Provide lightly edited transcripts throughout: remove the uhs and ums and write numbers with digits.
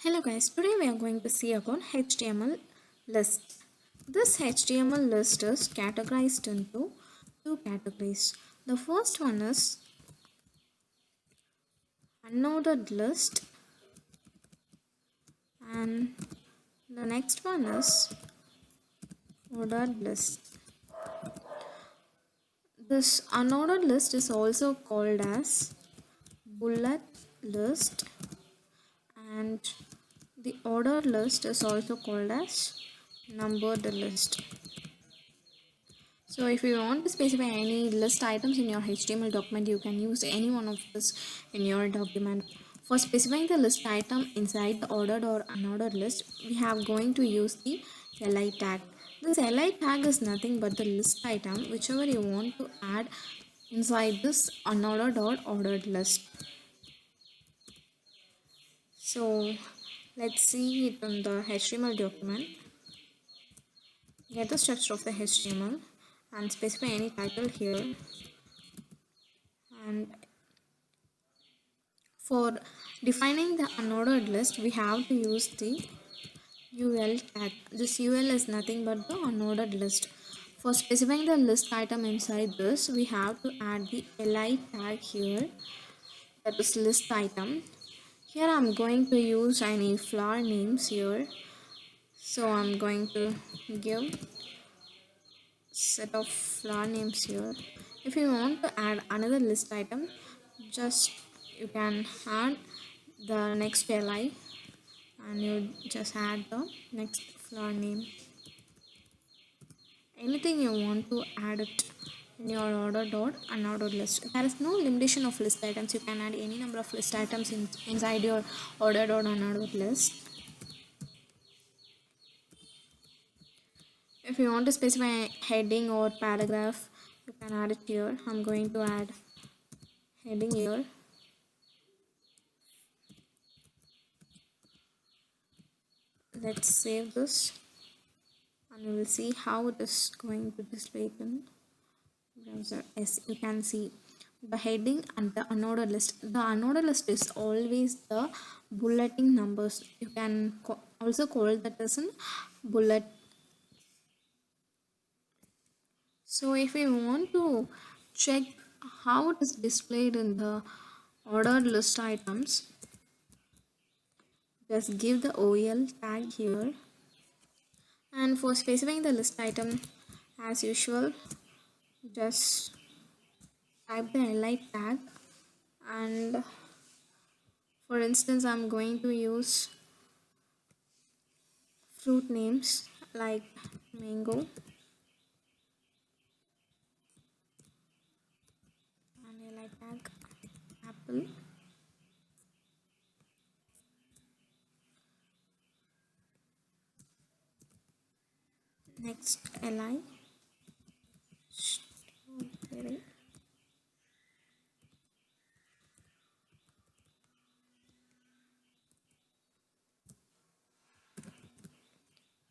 Hello guys, today we are going to see about HTML list. This HTML list is categorized into two categories. The first one is unordered list and the next one is ordered list. This unordered list is also called as bullet list and the ordered list is also called as numbered list. So if you want to specify any list items in your HTML document, you can use any one of this in your document. For specifying the list item inside the ordered or unordered list, we have going to use the li tag. This li tag is nothing but the list item whichever you want to add inside this unordered or ordered list. So let's see it in the HTML document. Get the structure of the HTML and specify any title here. And for defining the unordered list, we have to use the UL tag. This UL is nothing but the unordered list. For specifying the list item inside this, we have to add the li tag here, that is list item. Here I'm going to use any flower names here. So I'm going to give set of flower names here. If you want to add another list item, just you can add the next li and you just add the next flower name. Anything you want to add it in your ordered or unordered list. There is no limitation of list items. You can add any number of list items inside your ordered or unordered list. If you want to specify heading or paragraph, you can add it here. I'm going to add heading here. Let's save this and we will see how it is going to display it in browser. As you can see, the heading and the unordered list. The unordered list is always the bulleting numbers. You can also call that as a bullet. So if we want to check how it is displayed in the ordered list items, just give the OL tag here. And for specifying the list item, as usual, just type the li tag, and for instance I'm going to use fruit names like mango and li tag apple. Next li strawberry.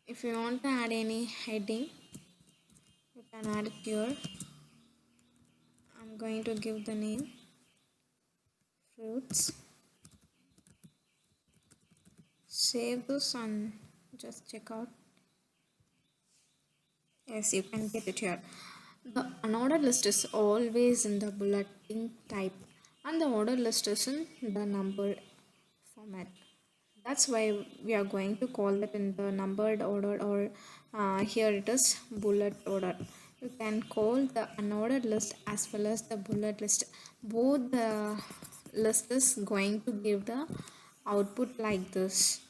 If you want to add any heading, you can add it here. I'm going to give the name fruits. Save this and just check out. Yes, you can get it here. The unordered list is always in the bulleting type and the ordered list is in the numbered format. That's why we are going to call it in the numbered order, or here it is bullet order. You can call the unordered list as well as the bullet list. Both the list is going to give the output like this.